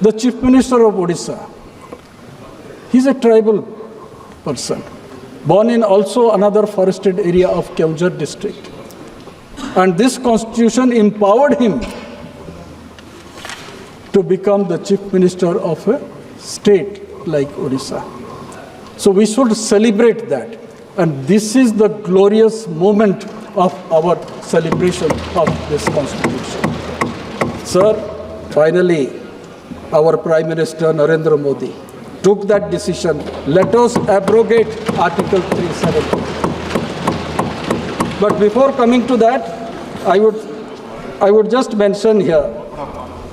The Chief Minister of Odisha, he's a tribal person, born in also another forested area of Keonjhar district. And this constitution empowered him to become the Chief Minister of a state like Odisha. So we should celebrate that. And this is the glorious moment of our celebration of this constitution. Sir, finally, our Prime Minister Narendra Modi took that decision. Let us abrogate Article 370. But before coming to that, I would just mention here,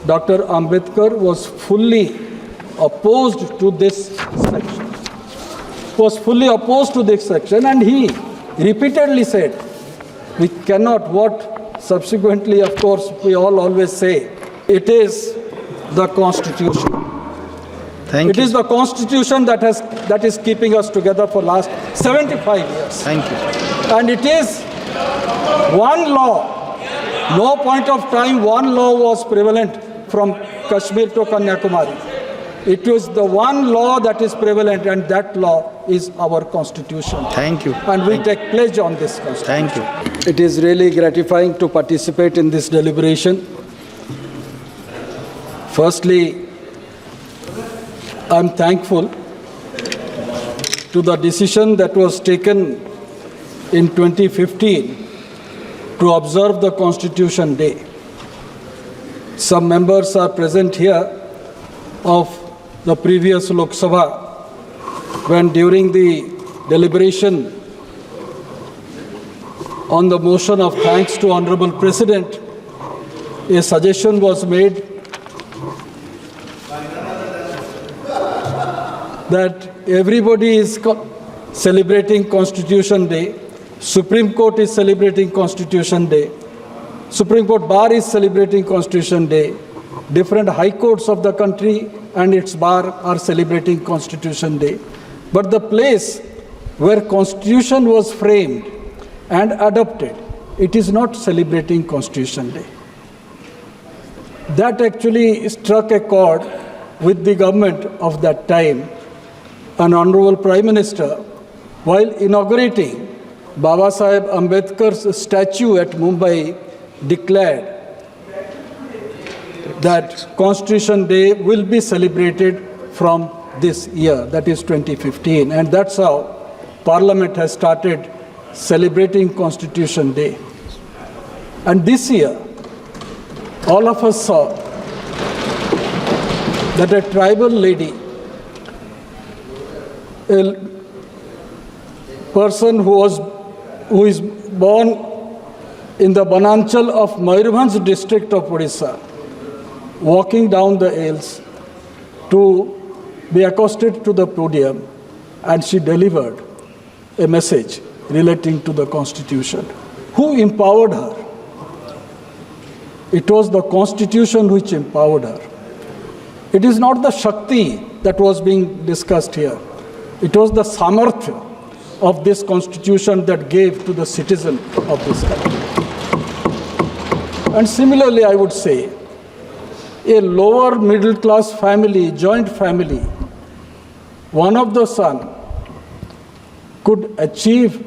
Dr. Ambedkar was fully opposed to this section. And he repeatedly said, we cannot, what subsequently, of course, we all always say, it is the Constitution. It is the Constitution that is keeping us together for last 75 years. Thank you. And it is one law. No point of time one law was prevalent from Kashmir to Kanyakumari. It was the one law that is prevalent, and that law is our Constitution. Thank you. And we take pledge on this Constitution. Thank you. It is really gratifying to participate in this deliberation. Firstly, I'm thankful to the decision that was taken in 2015 to observe the Constitution Day. Some members are present here of the previous Lok Sabha, when during the deliberation on the motion of thanks to Honorable President, a suggestion was made that everybody is celebrating Constitution Day. Supreme Court is celebrating Constitution Day. Supreme Court Bar is celebrating Constitution Day. Different high courts of the country and its bar are celebrating Constitution Day. But the place where Constitution was framed and adopted, it is not celebrating Constitution Day. That actually struck a chord with the government of that time. An Honorable Prime Minister, while inaugurating Baba Saheb Ambedkar's statue at Mumbai, declared that Constitution Day will be celebrated from this year, that is 2015. And that's how Parliament has started celebrating Constitution Day. And this year, all of us saw that a tribal lady, a person who is born in the Bananchal of Mayurbhanj district of Odisha, walking down the aisles to be accosted to the podium, and she delivered a message relating to the Constitution. Who empowered her? It was the Constitution which empowered her. It is not the Shakti that was being discussed here. It was the Samarthya of this Constitution that gave to the citizen of this country. And similarly, I would say, a lower middle class family, joint family, one of the son could achieve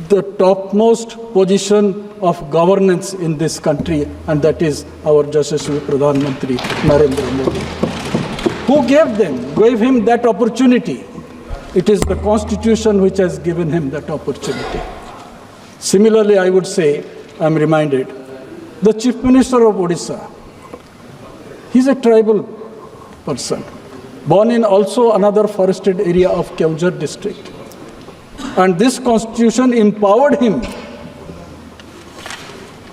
the topmost position of governance in this country, and that is our Yashasvi Pradhan Mantri Narendra Modi. Who gave him that opportunity? It is the Constitution which has given him that opportunity. Similarly, I would say, I'm reminded, the Chief Minister of Odisha, he's a tribal person, born in also another forested area of Keonjhar district. And this Constitution empowered him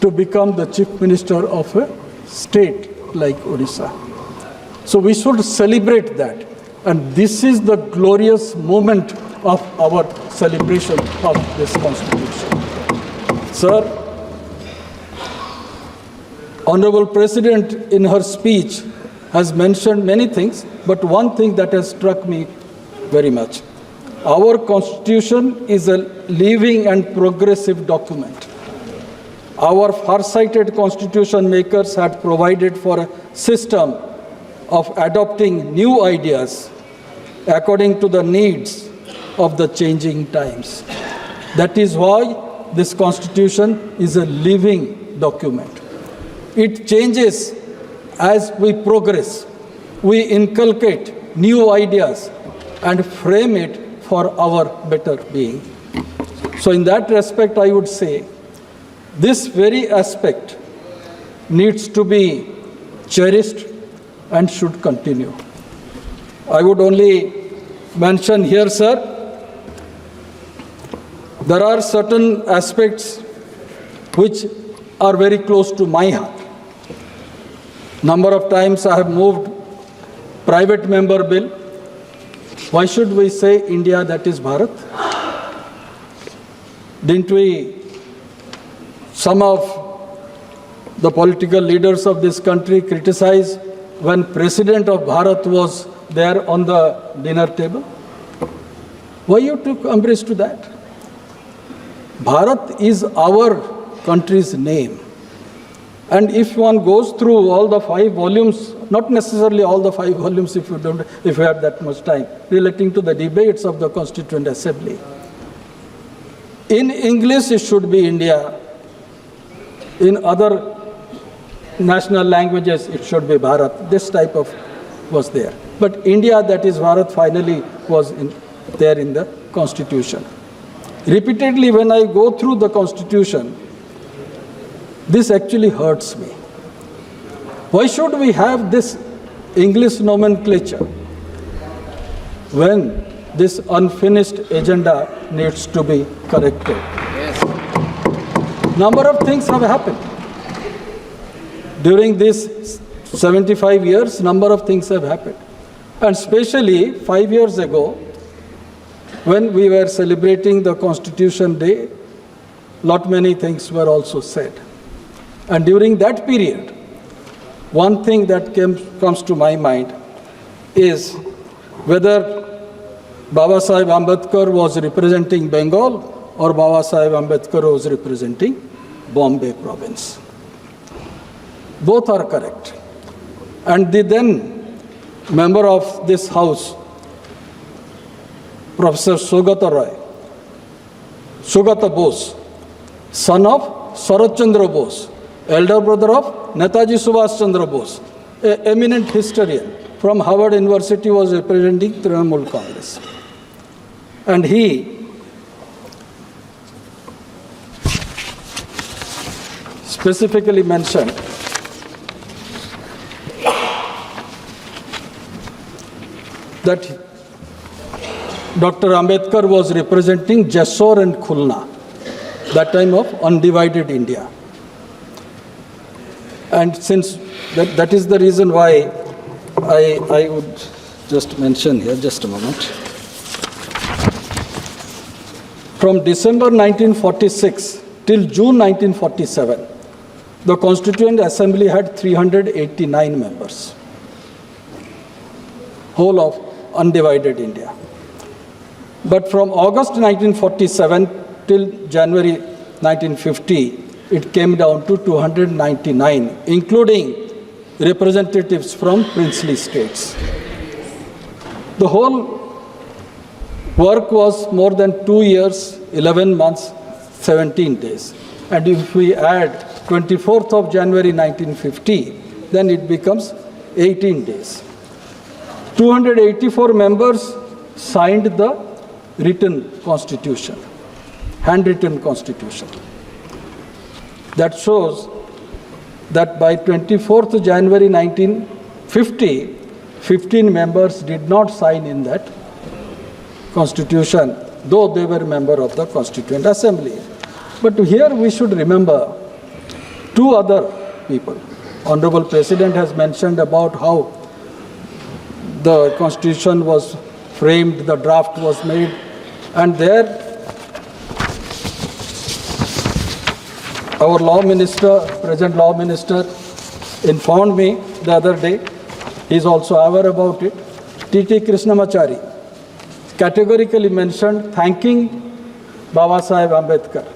to become the Chief Minister of a state like Odisha. So we should celebrate that. And this is the glorious moment of our celebration of this Constitution. Sir, Honorable President in her speech has mentioned many things, but one thing that has struck me very much. Our Constitution is a living and progressive document. Our far-sighted Constitution makers had provided for a system of adopting new ideas according to the needs of the changing times. That is why this Constitution is a living document. It changes as we progress. We inculcate new ideas and frame it for our better being. So in that respect, I would say this very aspect needs to be cherished and should continue. I would only mention here, sir, there are certain aspects which are very close to my heart. Number of times I have moved private member bill. Why should we say India, that is Bharat? Didn't we, some of the political leaders of this country criticize when President of Bharat was there on the dinner table? Why you took umbrage to that? Bharat is our country's name. And if one goes through all the 5 volumes, not necessarily all the 5 volumes if you have that much time, relating to the debates of the Constituent Assembly. In English, it should be India. In other national languages, it should be Bharat. This type of was there. But India, that is Bharat, finally was there in the Constitution. Repeatedly, when I go through the Constitution, this actually hurts me. Why should we have this English nomenclature when this unfinished agenda needs to be corrected? Yes. Number of things have happened. During these 75 years, number of things have happened. And especially 5 years ago, when we were celebrating the Constitution Day, lot many things were also said. And during that period, one thing that comes to my mind is whether Baba Sahib Ambedkar was representing Bengal or Baba Sahib Ambedkar was representing Bombay province. Both are correct. And the then member of this house, Professor Sugata Bose, son of Sarat Chandra Bose, elder brother of Netaji Subhash Chandra Bose, an eminent historian from Harvard University, was representing Trinamool Congress. And he specifically mentioned that Dr. Ambedkar was representing Jessore and Khulna, that time of undivided India. And since that is the reason why I would just mention here, just a moment. From December 1946 till June 1947, the Constituent Assembly had 389 members, whole of undivided India. But from August 1947 till January 1950, it came down to 299, including representatives from princely states. The whole work was more than 2 years, 11 months, 17 days. And if we add 24th of January 1950, then it becomes 18 days. 284 members signed the written constitution, handwritten constitution. That shows that by 24th January 1950, 15 members did not sign in that constitution, though they were member of the Constituent Assembly. But here we should remember 2 other people. Honorable President has mentioned about how the Constitution was framed, the draft was made, and there our law minister, present law minister, informed me the other day, he is also aware about it, T.T. Krishnamachari categorically mentioned thanking Baba Sahib Ambedkar,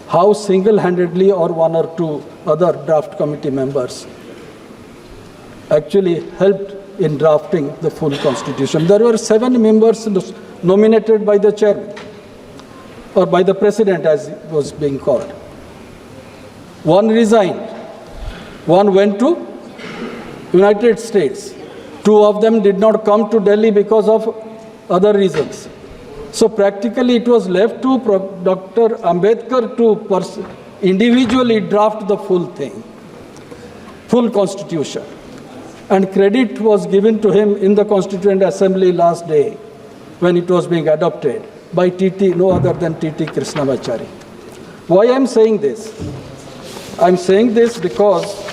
how single-handedly or 1 or 2 other draft committee members actually helped in drafting the full constitution. There were 7 members nominated by the chairman, or by the president as it was being called. 1 resigned. 1 went to United States. 2 of them did not come to Delhi because of other reasons. So practically it was left to Dr. Ambedkar to individually draft the full thing, full constitution. And credit was given to him in the Constituent Assembly last day when it was being adopted by no other than T.T. Krishnamachari. Why I am saying this? I am saying this because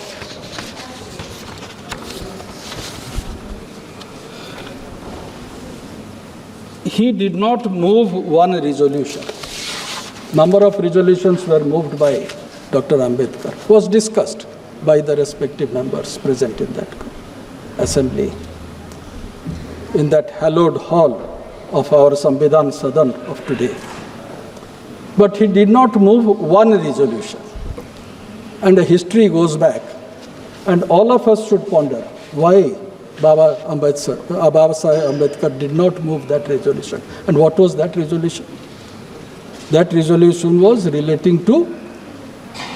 he did not move one resolution. Number of resolutions were moved by Dr. Ambedkar, was discussed by the respective members present in that assembly, in that hallowed hall of our Samvidhan Sadan of today. But he did not move one resolution. And the history goes back. And all of us should ponder why Baba Saheb Ambedkar did not move that resolution. And what was that resolution? That resolution was relating to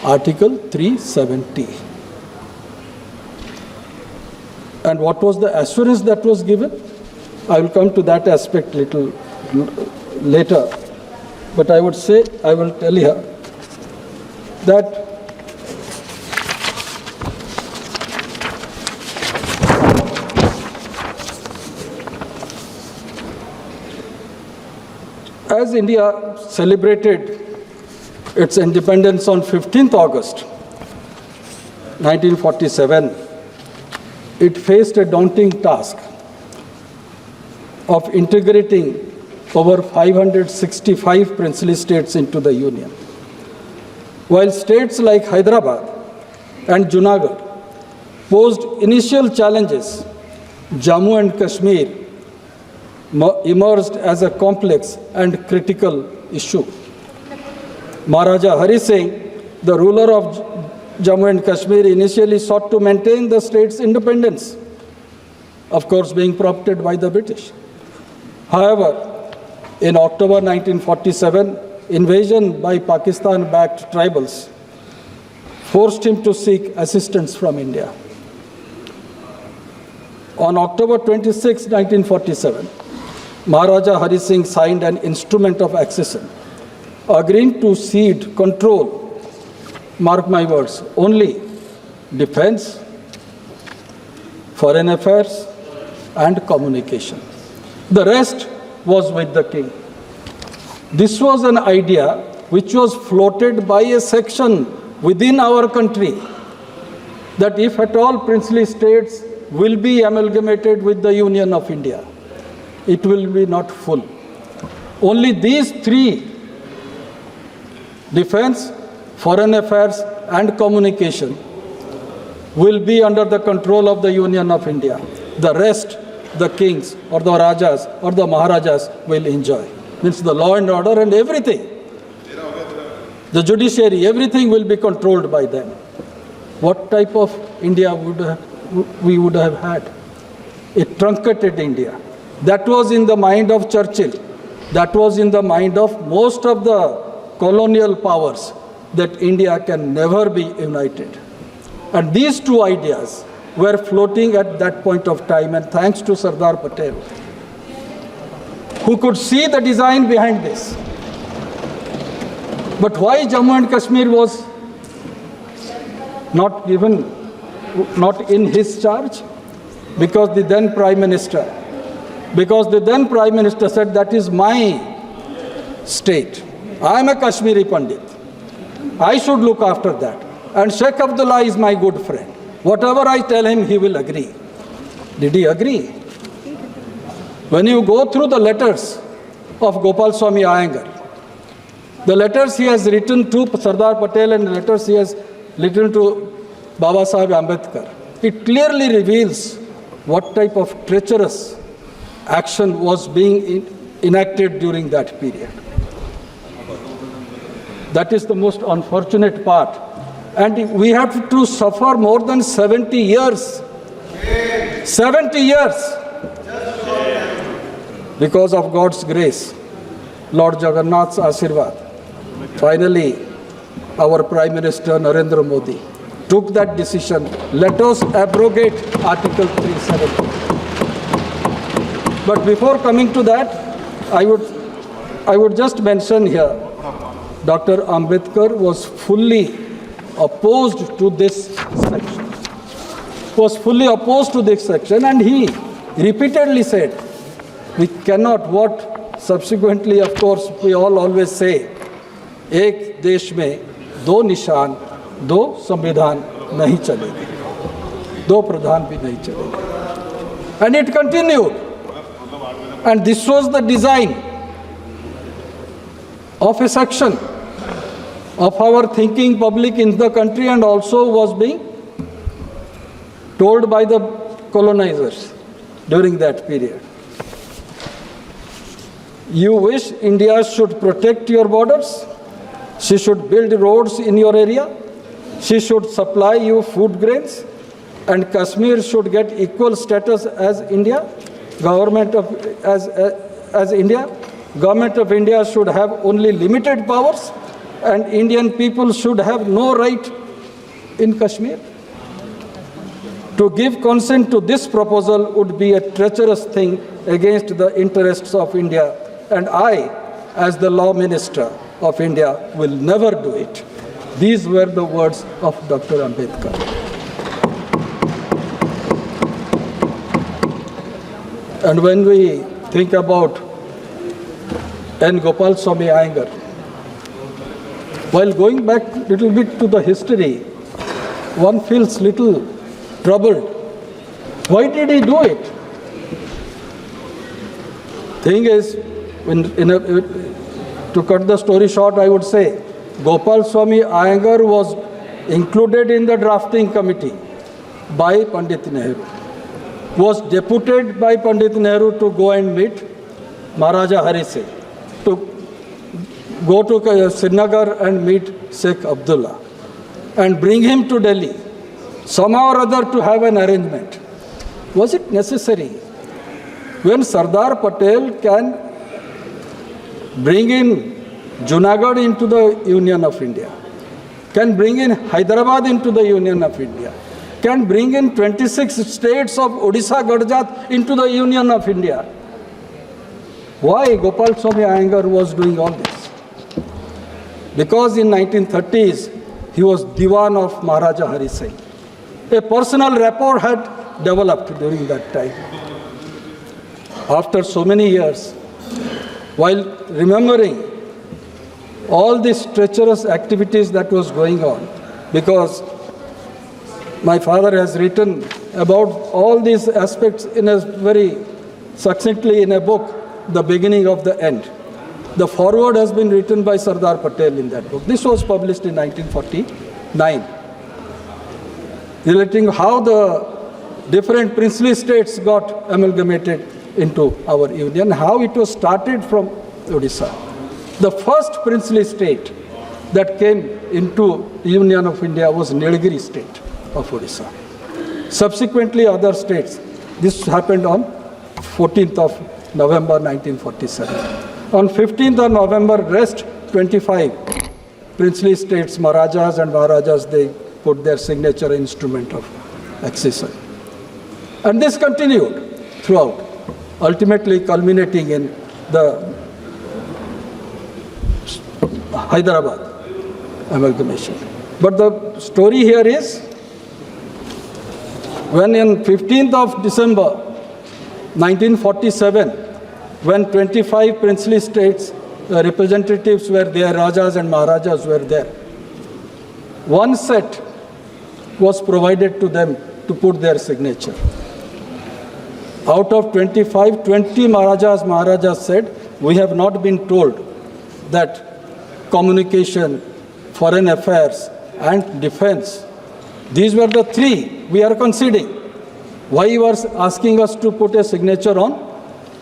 Article 370. And what was the assurance that was given? I will come to that aspect little later. But I will tell you that as India celebrated its independence on 15th August 1947, it faced a daunting task of integrating over 565 princely states into the Union. While states like Hyderabad and Junagadh posed initial challenges, Jammu and Kashmir emerged as a complex and critical issue. Maharaja Hari Singh, the ruler of Jammu and Kashmir, initially sought to maintain the state's independence, of course being prompted by the British. However, in October 1947, invasion by Pakistan-backed tribals forced him to seek assistance from India. On October 26, 1947, Maharaja Hari Singh signed an instrument of accession, agreeing to cede control, mark my words, only defense, foreign affairs, and communication. The rest was with the king. This was an idea which was floated by a section within our country, that if at all princely states will be amalgamated with the Union of India, it will be not full. Only these 3, defense, foreign affairs, and communication, will be under the control of the Union of India. The rest, the kings or the rajas or the maharajas will enjoy. Means the law and order and everything. The judiciary, everything will be controlled by them. What type of India we would have had? A truncated India. That was in the mind of Churchill. That was in the mind of most of the colonial powers, that India can never be united. And these 2 ideas were floating at that point of time, and thanks to Sardar Patel, who could see the design behind this. But why Jammu and Kashmir was not in his charge? Because the then Prime Minister said, that is my state. I am a Kashmiri Pandit. I should look after that. And Sheikh Abdullah is my good friend. Whatever I tell him, he will agree. Did he agree? When you go through the letters of Gopal Swami Iyengar, the letters he has written to Sardar Patel and the letters he has written to Baba Saheb Ambedkar, it clearly reveals what type of treacherous action was being enacted during that period. That is the most unfortunate part. And we have to suffer more than 70 years 70 years. Because of God's grace, Lord Jagannath's Ashirwad, finally, our Prime Minister Narendra Modi took that decision. Let us abrogate Article 370. But before coming to that, I would just mention here, Dr. Ambedkar was fully opposed to this section. And he repeatedly said, we cannot, what subsequently, of course, we all always say, एक देश में दो निशान, दो संविधान नहीं चलेंगे, दो प्रधान भी नहीं चलेंगे. And it continued. And this was the design of a section of our thinking public in the country, and also was being told by the colonizers during that period. You wish India should protect your borders? She should build roads in your area. She should supply you food grains. And Kashmir should get equal status as India. As India. Government of India should have only limited powers. And Indian people should have no right in Kashmir. To give consent to this proposal would be a treacherous thing against the interests of India. And I, as the Law Minister of India, will never do it. These were the words of Dr. Ambedkar. And when we think about N. Gopal Swami Iyengar, while going back a little bit to the history, one feels little troubled. Why did he do it? Thing is, to cut the story short, I would say, Gopal Swami Iyengar was included in the drafting committee by Pandit Nehru, was deputed by Pandit Nehru to go and meet Maharaja Hari Singh, to go to Srinagar and meet Sheikh Abdullah, and bring him to Delhi, somehow or other to have an arrangement. Was it necessary? When Sardar Patel can bring in Junagadh into the Union of India, can bring in Hyderabad into the Union of India, can bring in 26 states of Odisha, Gujrat into the Union of India. Why Gopal Swami Iyengar was doing all this? Because in 1930s, he was Diwan of Maharaja Hari Singh. A personal rapport had developed during that time. After so many years, while remembering all these treacherous activities that was going on, because my father has written about all these aspects in a very succinctly in a book, The Beginning of the End. The foreword has been written by Sardar Patel in that book. This was published in 1949, relating how the different princely states got amalgamated into our union, how it was started from Odisha. The first princely state that came into Union of India was Nilgiri state of Odisha. Subsequently, other states. This happened on 14th of November 1947. On 15th of November, rest 25 princely states, Maharajas and Maharajas, they put their signature instrument of accession. And this continued throughout, ultimately culminating in the Hyderabad amalgamation. But the story here is, when in 15th of December 1947, when 25 princely states representatives were there, Rajas and Maharajas were there, one set was provided to them to put their signature. Out of 25, 20 Maharajas said, we have not been told that communication, foreign affairs and defense, these were the three we are conceding. Why you are asking us to put a signature on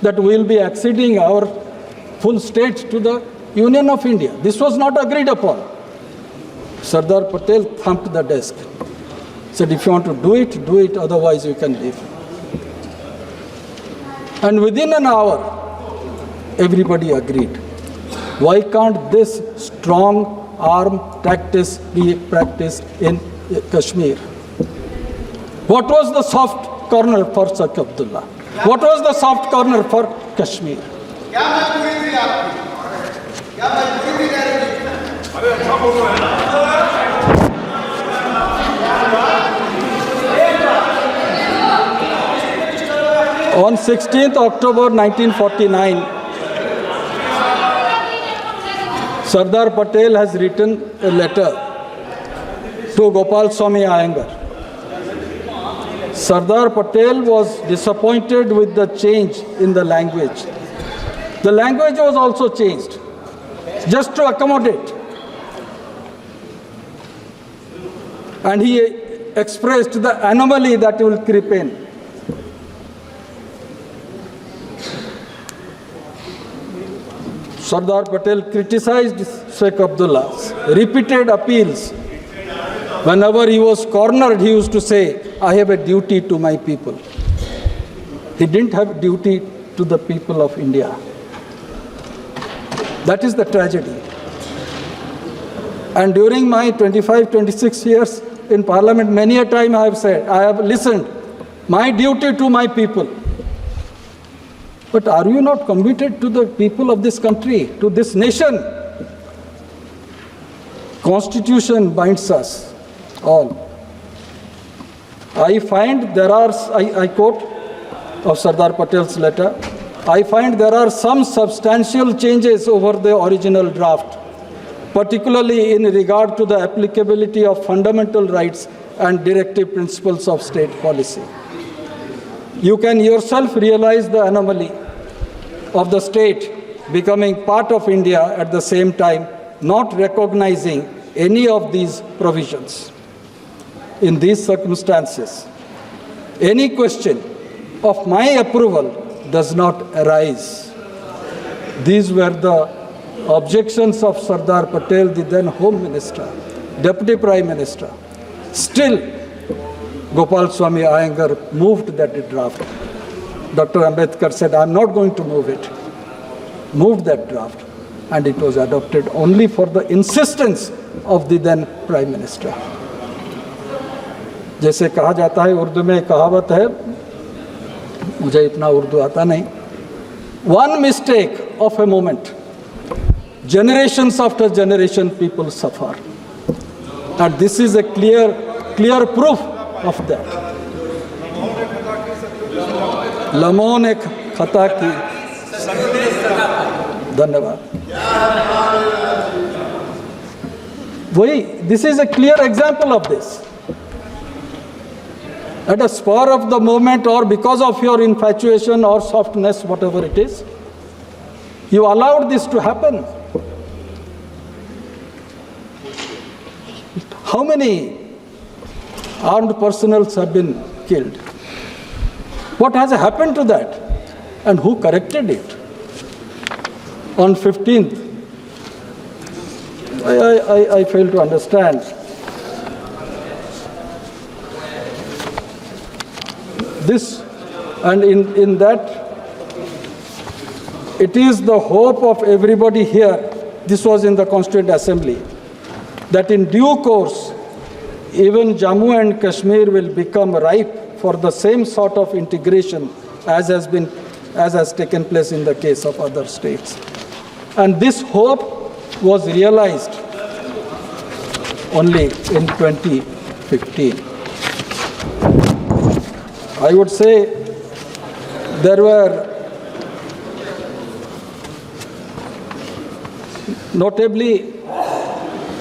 that we will be acceding our full state to the Union of India? This was not agreed upon. Sardar Patel thumped the desk, said, if you want to do it, otherwise you can leave. And within an hour, everybody agreed. Why can't this strong arm tactics be practiced in Kashmir? What was the soft corner for Sheikh Abdullah? What was the soft corner for Kashmir? On 16th October 1949, Sardar Patel has written a letter to Gopal Swami Iyengar. Sardar Patel was disappointed with the change in the language. The language was also changed, just to accommodate. And he expressed the anomaly that will creep in. Sardar Patel criticized Sheikh Abdullah's repeated appeals. Whenever he was cornered, he used to say, I have a duty to my people. He didn't have a duty to the people of India. That is the tragedy. And during my 25, 26 years in Parliament, many a time I have said, I have listened, my duty to my people. But are you not committed to the people of this country, to this nation? Constitution binds us all. I find there are, I quote of Sardar Patel's letter, I find there are some substantial changes over the original draft, particularly in regard to the applicability of fundamental rights and directive principles of state policy. You can yourself realize the anomaly of the state becoming part of India at the same time, not recognizing any of these provisions. In these circumstances, any question of my approval does not arise. These were the objections of Sardar Patel, the then Home Minister, Deputy Prime Minister. Still, Gopal Swami Iyengar moved that draft. Dr. Ambedkar said, I'm not going to move it. Moved that draft, and it was adopted only for the insistence of the then Prime Minister. जैसे कहा जाता है, उर्दू में कहावत है, मुझे इतना उर्दू आता नहीं, one mistake of a moment, generations after generation people suffer. And this is a clear proof of that. लम्हों ने खता की. धन्यवाद. This is a clear example of this. At a spur of the moment, or because of your infatuation or softness, whatever it is, you allowed this to happen. How many armed personals have been killed? What has happened to that? And who corrected it? On 15th, I fail to understand. This, and in that, it is the hope of everybody here, this was in the Constituent Assembly, that in due course, even Jammu and Kashmir will become ripe for the same sort of integration as has taken place in the case of other states. And this hope was realized only in 2015. I would say there were notably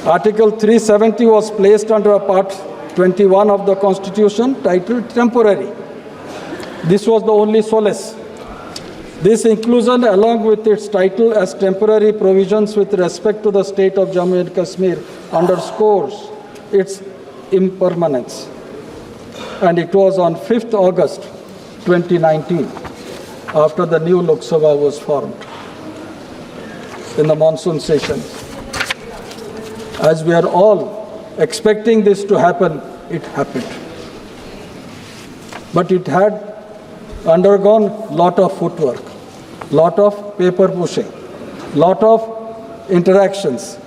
Article 370 was placed under Part 21 of the Constitution titled Temporary. This was the only solace. This inclusion, along with its title as Temporary Provisions with respect to the state of Jammu and Kashmir, underscores its impermanence. And it was on 5th August 2019, after the new Lok Sabha was formed in the monsoon session. As we are all expecting this to happen, it happened. But it had undergone lot of footwork, lot of paper pushing, lot of interactions.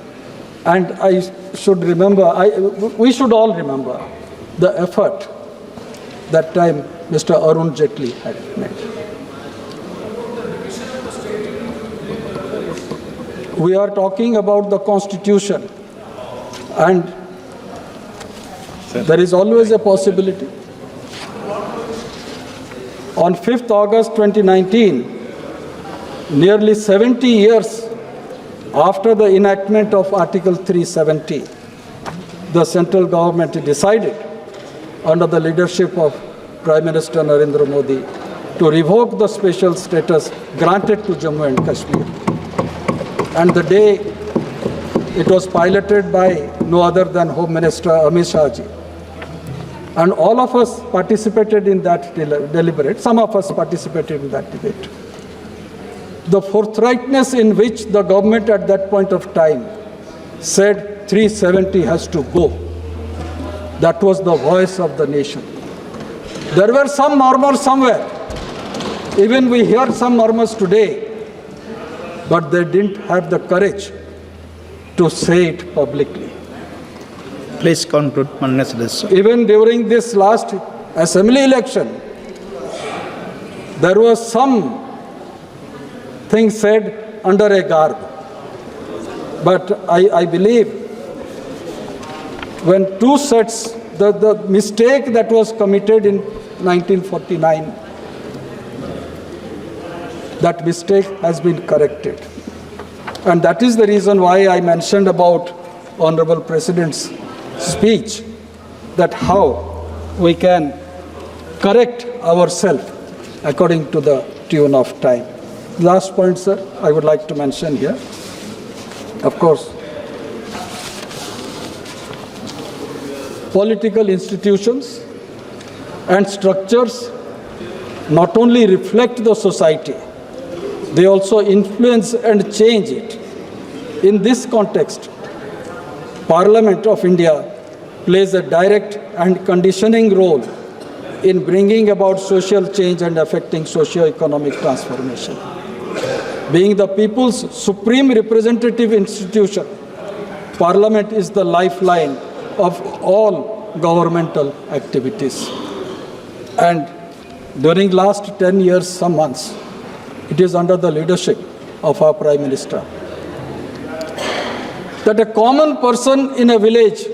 And I should remember, we should all remember the effort that time Mr. Arun Jaitley had made. We are talking about the Constitution, and there is always a possibility. On 5th August 2019, nearly 70 years after the enactment of Article 370, the central government decided, under the leadership of Prime Minister Narendra Modi, to revoke the special status granted to Jammu and Kashmir. And the day it was piloted by no other than Home Minister Amit Shah ji. And all of us participated in that deliberate. Some of us participated in that debate. The forthrightness in which the government at that point of time said 370 has to go, that was the voice of the nation. There were some murmurs somewhere. Even we hear some murmurs today, but they didn't have the courage to say it publicly. Please conclude, Manya Sadasya. Even during this last assembly election, there was some thing said under a garb. But I believe when two sets, the mistake that was committed in 1949, that mistake has been corrected. And that is the reason why I mentioned about Honorable President's speech, that how we can correct ourselves according to the tune of time. Last point, sir, I would like to mention here. Of course, political institutions and structures not only reflect the society, they also influence and change it. In this context, Parliament of India plays a direct and conditioning role in bringing about social change and affecting socio-economic transformation. Being the people's supreme representative institution, Parliament is the lifeline of all governmental activities. And during last 10 years, some months, it is under the leadership of our Prime Minister that a common person in a village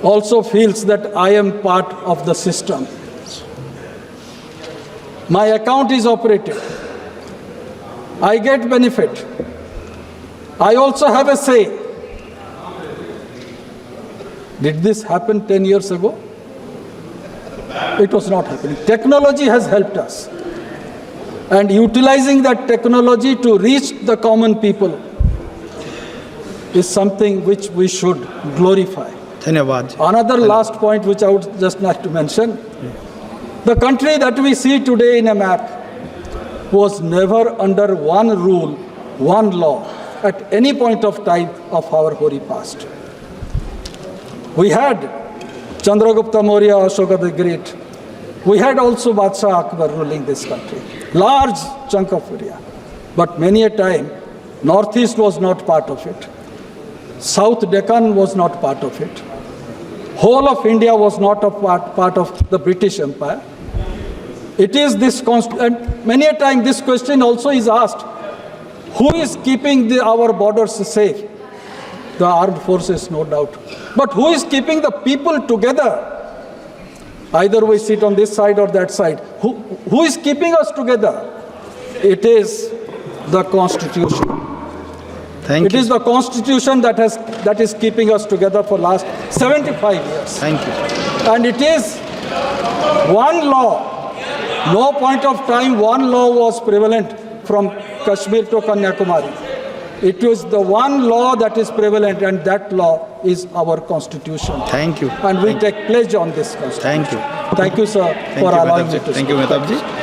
also feels that I am part of the system. My account is operated. I get benefit. I also have a say. Did this happen 10 years ago? It was not happening. Technology has helped us. And utilizing that technology to reach the common people is something which we should glorify. Another last point which I would just like to mention. The country that we see today in a map was never under one rule, one law at any point of time of our hoary past. We had Chandragupta Maurya, Ashoka the Great. We had also Badshah Akbar ruling this country. Large chunk of area. But many a time, Northeast was not part of it. South Deccan was not part of it. Whole of India was not a part of the British Empire. It is this and many a time this question also is asked, who is keeping our borders safe? The armed forces, no doubt. But who is keeping the people together? Either we sit on this side or that side. Who is keeping us together? It is the Constitution. It is the Constitution that is keeping us together for last 75 years. Thank you. And it is one law. No point of time one law was prevalent from Kashmir to Kanyakumari. It was the one law that is prevalent, and that law is our Constitution. Thank you. And we take pledge on this Constitution. Thank you. Thank you, sir, for allowing me to speak. Thank you, Mahtab ji.